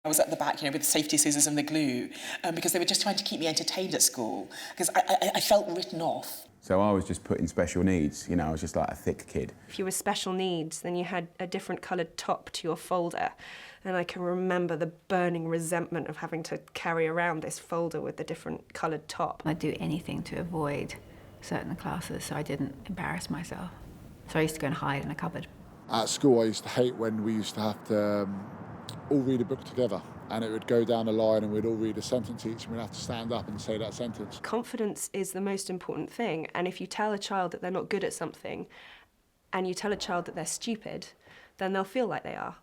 I was at the back, with the safety scissors and the glue, because they were just trying to keep me entertained at school, because I felt written off. So I was just put in special needs, I was just like a thick kid. If you were special needs, then you had a different coloured top to your folder. And I can remember the burning resentment of having to carry around this folder with the different coloured top. I'd do anything to avoid certain classes so I didn't embarrass myself. So I used to go and hide in a cupboard. At school, I used to hate when we used to have to all read a book together, and it would go down the line and we'd all read a sentence each and we'd have to stand up and say that sentence. Confidence is the most important thing, and if you tell a child that they're not good at something and you tell a child that they're stupid, then they'll feel like they are.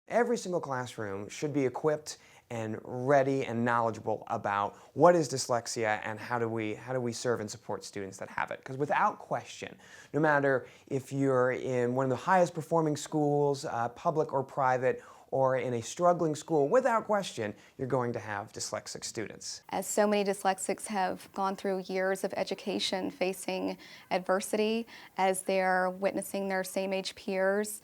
Every single classroom should be equipped and ready and knowledgeable about what is dyslexia and how do we serve and support students that have it. Because without question, no matter if you're in one of the highest performing schools, public or private, or in a struggling school, without question, you're going to have dyslexic students. As so many dyslexics have gone through years of education facing adversity, as they're witnessing their same-age peers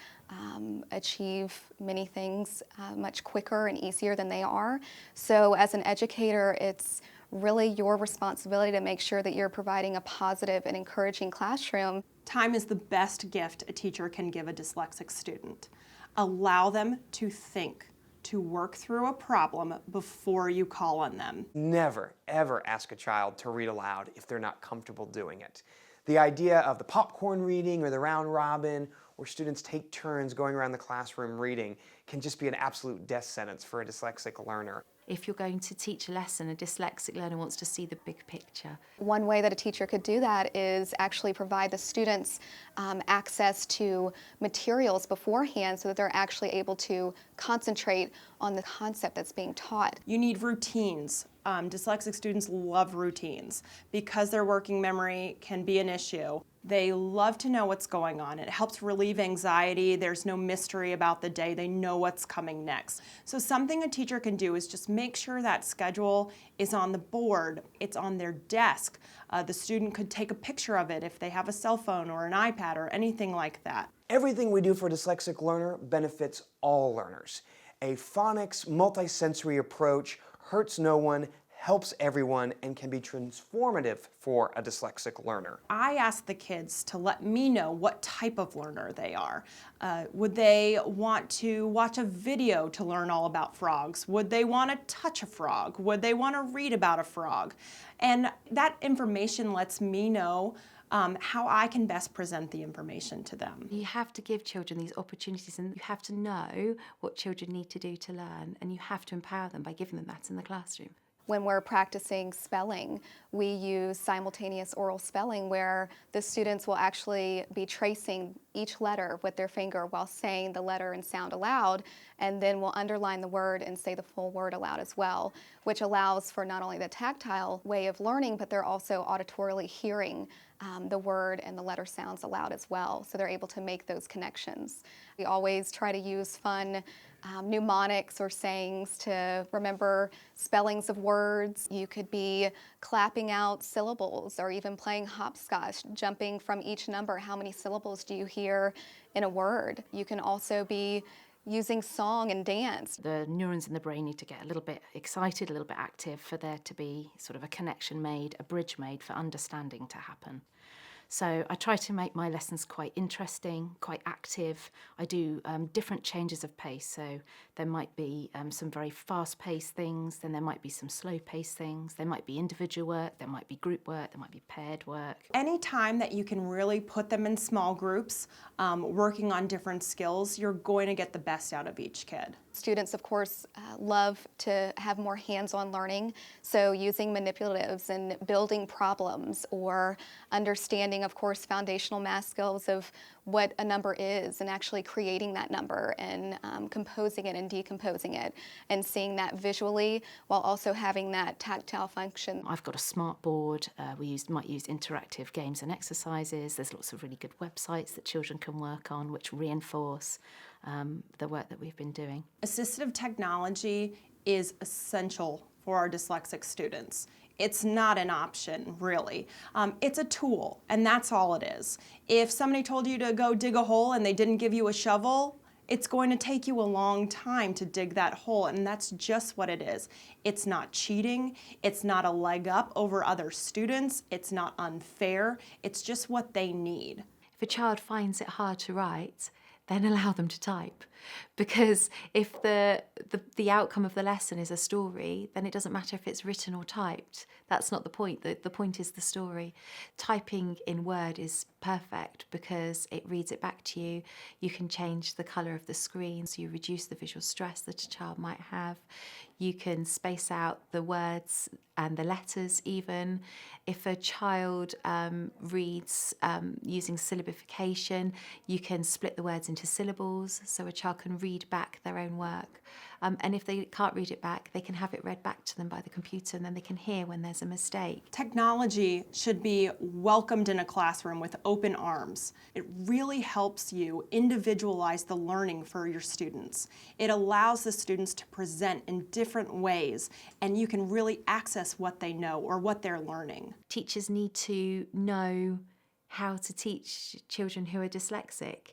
achieve many things much quicker and easier than they are. So as an educator, it's really your responsibility to make sure that you're providing a positive and encouraging classroom. Time is the best gift a teacher can give a dyslexic student. Allow them to think, to work through a problem before you call on them. Never, ever ask a child to read aloud if they're not comfortable doing it. The idea of the popcorn reading or the round robin, where students take turns going around the classroom reading, can just be an absolute death sentence for a dyslexic learner. If you're going to teach a lesson, a dyslexic learner wants to see the big picture. One way that a teacher could do that is actually provide the students access to materials beforehand so that they're actually able to concentrate on the concept that's being taught. You need routines. Dyslexic students love routines because their working memory can be an issue. They love to know what's going on. It helps relieve anxiety. There's no mystery about the day. They know what's coming next. So something a teacher can do is just make sure that schedule is on the board, it's on their desk. The student could take a picture of it if they have a cell phone or an iPad or anything like that. Everything we do for a dyslexic learner benefits all learners. A phonics multisensory approach hurts no one, helps everyone, and can be transformative for a dyslexic learner. I ask the kids to let me know what type of learner they are. Would they want to watch a video to learn all about frogs? Would they want to touch a frog? Would they want to read about a frog? And that information lets me know how I can best present the information to them. You have to give children these opportunities, and you have to know what children need to do to learn, and you have to empower them by giving them that in the classroom. When we're practicing spelling, we use simultaneous oral spelling where the students will actually be tracing each letter with their finger while saying the letter and sound aloud, and then we'll underline the word and say the full word aloud as well, which allows for not only the tactile way of learning, but they're also auditorily hearing the word and the letter sounds aloud as well, so they're able to make those connections. We always try to use fun mnemonics or sayings to remember spellings of words. You could be clapping out syllables or even playing hopscotch, jumping from each number. How many syllables do you hear in a word? You can also be using song and dance. The neurons in the brain need to get a little bit excited, a little bit active for there to be sort of a connection made, a bridge made for understanding to happen. So I try to make my lessons quite interesting, quite active. I do different changes of pace. So there might be some very fast-paced things, then there might be some slow-paced things, there might be individual work, there might be group work, there might be paired work. Any time that you can really put them in small groups, working on different skills, you're going to get the best out of each kid. Students, of course, love to have more hands-on learning, so using manipulatives and building problems or understanding, of course, foundational math skills of what a number is and actually creating that number and composing it and decomposing it and seeing that visually while also having that tactile function. I've got a smart board. We might use interactive games and exercises. There's lots of really good websites that children can work on which reinforce the work that we've been doing. Assistive technology is essential for our dyslexic students. It's not an option, really. It's a tool, and that's all it is. If somebody told you to go dig a hole and they didn't give you a shovel, it's going to take you a long time to dig that hole, and that's just what it is. It's not cheating, it's not a leg up over other students, it's not unfair, it's just what they need. If a child finds it hard to write, then allow them to type. Because if the outcome of the lesson is a story, then it doesn't matter if it's written or typed. That's not the point. The point is the story. Typing in Word is perfect because it reads it back to you. You can change the colour of the screen, so you reduce the visual stress that a child might have. You can space out the words and the letters even. If a child reads using syllabification, you can split the words into syllables so a child can read back their own work. And if they can't read it back, they can have it read back to them by the computer, and then they can hear when there's a mistake. Technology should be welcomed in a classroom with open arms. It really helps you individualize the learning for your students. It allows the students to present in different ways, and you can really access what they know or what they're learning. Teachers need to know how to teach children who are dyslexic.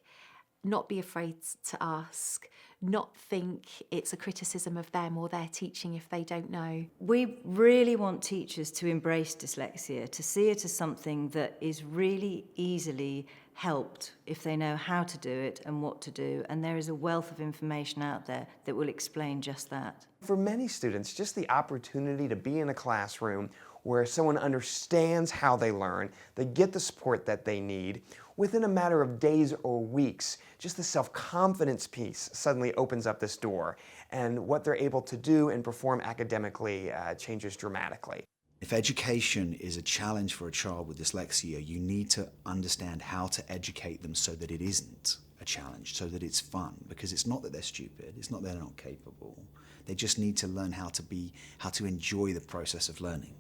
Not be afraid to ask, not think it's a criticism of them or their teaching if they don't know. We really want teachers to embrace dyslexia, to see it as something that is really easily helped if they know how to do it and what to do, and there is a wealth of information out there that will explain just that. For many students, just the opportunity to be in a classroom where someone understands how they learn, they get the support that they need, within a matter of days or weeks, just the self-confidence piece suddenly opens up this door, and what they're able to do and perform academically changes dramatically. If education is a challenge for a child with dyslexia, you need to understand how to educate them so that it isn't a challenge, so that it's fun, because it's not that they're stupid, it's not that they're not capable. They just need to learn how to enjoy the process of learning.